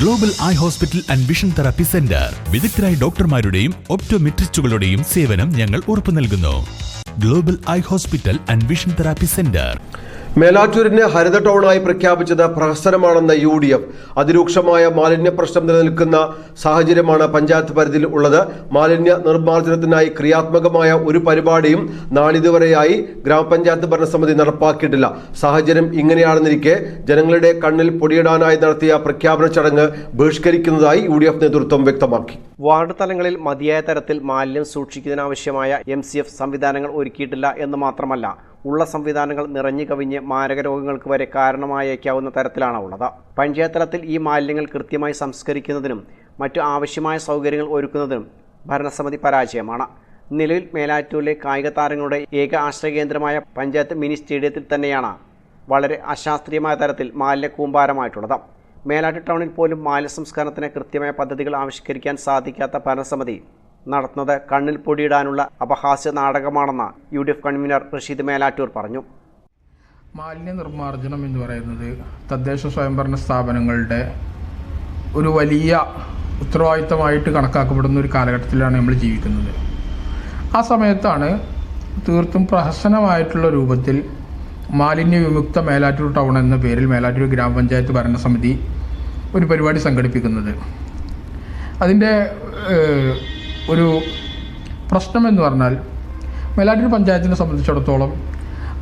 Global eye hospital and vision therapy centre വിദഗ്ധരായ ഡോക്ടർമാരുടെയും ഒപ്റ്റോമെട്രിസ്റ്റുകളുടെയും സേവനം ഞങ്ങൾ ഉറപ്പു നൽകുന്നു. Global eye hospital and vision therapy centre. മേലാറ്റൂരിനെ ഹരിത ടൗണായി പ്രഖ്യാപിച്ചത് പ്രഹസനമാണെന്ന UDF. അതിരൂക്ഷമായ മാലിന്യ പ്രശ്നം നിലനിൽക്കുന്ന സാഹചര്യമാണ് പഞ്ചായത്ത് പരിധിയിൽ ഉള്ളത്. മാലിന്യ നിർമ്മാർജ്ജനത്തിനായി ക്രിയാത്മകമായ ഒരു പരിപാടിയും നാളിതുവരെയായി ഗ്രാമപഞ്ചായത്ത് ഭരണസമിതി നടപ്പാക്കിയിട്ടില്ല. സാഹചര്യം ഇങ്ങനെയാണെന്നിരിക്കെ ജനങ്ങളുടെ കണ്ണിൽ പൊടിയിടാനായി നടത്തിയ പ്രഖ്യാപന ചടങ്ങ് ബഹിഷ്കരിക്കുന്നതായി UDF നേതൃത്വം വ്യക്തമാക്കി. വാർഡ് തലങ്ങളിൽ മതിയായ തരത്തിൽ മാലിന്യം സൂക്ഷിക്കുന്നതിനാവശ്യമായ MCF സംവിധാനങ്ങൾ ഒരുക്കിയിട്ടില്ല എന്ന് മാത്രമല്ല, ഉള്ള സംവിധാനങ്ങൾ നിറഞ്ഞു കവിഞ്ഞ് മാരക രോഗങ്ങൾക്ക് വരെ കാരണമായേക്കാവുന്ന തരത്തിലാണ് ഉള്ളത്. പഞ്ചായത്ത് തലത്തിൽ ഈ മാലിന്യങ്ങൾ കൃത്യമായി സംസ്കരിക്കുന്നതിനും മറ്റു ആവശ്യമായ സൗകര്യങ്ങൾ ഒരുക്കുന്നതിനും ഭരണസമിതി പരാജയമാണ്. നിലവിൽ മേലാറ്റൂരിലെ കായിക താരങ്ങളുടെ ഏക ആശ്രയകേന്ദ്രമായ പഞ്ചായത്ത് മിനി സ്റ്റേഡിയത്തിൽ തന്നെയാണ് വളരെ അശാസ്ത്രീയമായ തരത്തിൽ മാലിന്യ കൂമ്പാരമായിട്ടുള്ളത്. മേലാറ്റൂർ ടൗണിൽ പോലും മാലിന്യ സംസ്കരണത്തിന് കൃത്യമായ പദ്ധതികൾ ആവിഷ്കരിക്കാൻ സാധിക്കാത്ത ഭരണസമിതി നടത്തുന്നത് കണ്ണിൽ പൊടിയിടാനുള്ള അപഹാസ്യ നാടകമാണെന്ന് UDF കൺവീനർ റഷീദ് മേലാറ്റൂർ പറഞ്ഞു. മാലിന്യ നിർമ്മാർജ്ജനം എന്ന് പറയുന്നത് തദ്ദേശ സ്വയംഭരണ സ്ഥാപനങ്ങളുടെ ഒരു വലിയ ഉത്തരവാദിത്തമായിട്ട് കണക്കാക്കപ്പെടുന്ന ഒരു കാലഘട്ടത്തിലാണ് നമ്മൾ ജീവിക്കുന്നത്. ആ സമയത്താണ് തീർത്തും പ്രഹസനമായിട്ടുള്ള രൂപത്തിൽ മാലിന്യ വിമുക്ത മേലാറ്റൂർ ടൗൺ എന്ന പേരിൽ മേലാറ്റൂർ ഗ്രാമപഞ്ചായത്ത് ഭരണസമിതി ഒരു പരിപാടി സംഘടിപ്പിക്കുന്നത്. അതിൻ്റെ ഒരു പ്രശ്നമെന്ന് പറഞ്ഞാൽ, മേലാറ്റൂർ പഞ്ചായത്തിനെ സംബന്ധിച്ചിടത്തോളം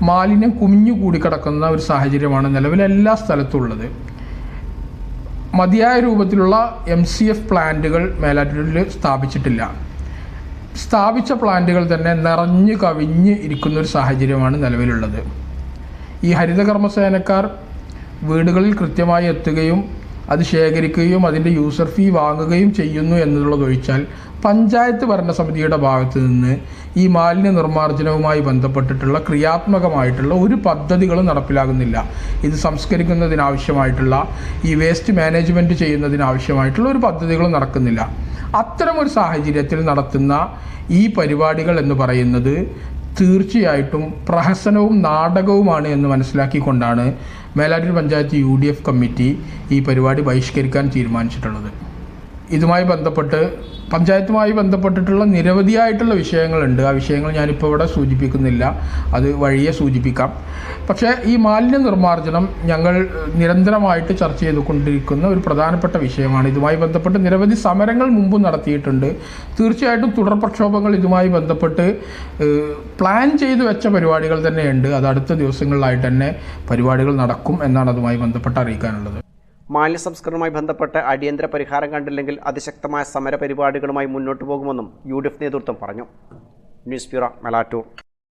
മാലിന്യം കുമിഞ്ഞു കൂടിക്കിടക്കുന്ന ഒരു സാഹചര്യമാണ് നിലവിൽ എല്ലാ സ്ഥലത്തും ഉള്ളത്. മതിയായ രൂപത്തിലുള്ള MCF പ്ലാന്റുകൾ മേലാറ്റൂരിൽ സ്ഥാപിച്ചിട്ടില്ല. സ്ഥാപിച്ച പ്ലാന്റുകൾ തന്നെ നിറഞ്ഞു കവിഞ്ഞ് ഇരിക്കുന്ന ഒരു സാഹചര്യമാണ് നിലവിലുള്ളത്. ഈ ഹരിതകർമ്മസേനക്കാർ വീടുകളിൽ കൃത്യമായി എത്തുകയും അത് ശേഖരിക്കുകയും അതിൻ്റെ യൂസർ ഫീ വാങ്ങുകയും ചെയ്യുന്നു എന്നുള്ളതൊഴിച്ചാൽ പഞ്ചായത്ത് ഭരണസമിതിയുടെ ഭാഗത്ത് നിന്ന് ഈ മാലിന്യ നിർമ്മാർജ്ജനവുമായി ബന്ധപ്പെട്ടിട്ടുള്ള ക്രിയാത്മകമായിട്ടുള്ള ഒരു പദ്ധതികളും നടപ്പിലാകുന്നില്ല. ഇത് സംസ്കരിക്കുന്നതിനാവശ്യമായിട്ടുള്ള ഈ വേസ്റ്റ് മാനേജ്മെൻറ്റ് ചെയ്യുന്നതിനാവശ്യമായിട്ടുള്ള ഒരു പദ്ധതികളും നടക്കുന്നില്ല. അത്തരമൊരു സാഹചര്യത്തിൽ നടത്തുന്ന ഈ പരിപാടികൾ എന്ന് പറയുന്നത് തീർച്ചയായിട്ടും പ്രഹസനവും നാടകവുമാണ് എന്ന് മനസ്സിലാക്കിക്കൊണ്ടാണ് മേലാറ്റൂർ പഞ്ചായത്ത് UDF കമ്മിറ്റി ഈ പരിപാടി ബഹിഷ്കരിക്കാൻ തീരുമാനിച്ചിട്ടുള്ളത്. ഇതുമായി ബന്ധപ്പെട്ട് പഞ്ചായത്തുമായി ബന്ധപ്പെട്ടിട്ടുള്ള നിരവധിയായിട്ടുള്ള വിഷയങ്ങളുണ്ട്. ആ വിഷയങ്ങൾ ഞാനിപ്പോൾ ഇവിടെ സൂചിപ്പിക്കുന്നില്ല, അത് വഴിയെ സൂചിപ്പിക്കാം. പക്ഷേ ഈ മാലിന്യ നിർമ്മാർജ്ജനം ഞങ്ങൾ നിരന്തരമായിട്ട് ചർച്ച ചെയ്തുകൊണ്ടിരിക്കുന്ന ഒരു പ്രധാനപ്പെട്ട വിഷയമാണ്. ഇതുമായി ബന്ധപ്പെട്ട് നിരവധി സമരങ്ങൾ മുമ്പ് നടത്തിയിട്ടുണ്ട്. തീർച്ചയായിട്ടും തുടർ പ്രക്ഷോഭങ്ങൾ ഇതുമായി ബന്ധപ്പെട്ട് പ്ലാൻ ചെയ്തു വെച്ച പരിപാടികൾ തന്നെയുണ്ട്. അത് അടുത്ത ദിവസങ്ങളിലായിട്ട് തന്നെ പരിപാടികൾ നടക്കും എന്നാണ് അതുമായി ബന്ധപ്പെട്ട് അറിയിക്കാനുള്ളത്. മാലിന്യ സംസ്കരണവുമായി ബന്ധപ്പെട്ട് അടിയന്തര പരിഹാരം കണ്ടില്ലെങ്കിൽ അതിശക്തമായ സമര പരിപാടികളുമായി മുന്നോട്ട് പോകുമെന്നും UDF നേതൃത്വം പറഞ്ഞു. News bureau, Melattur.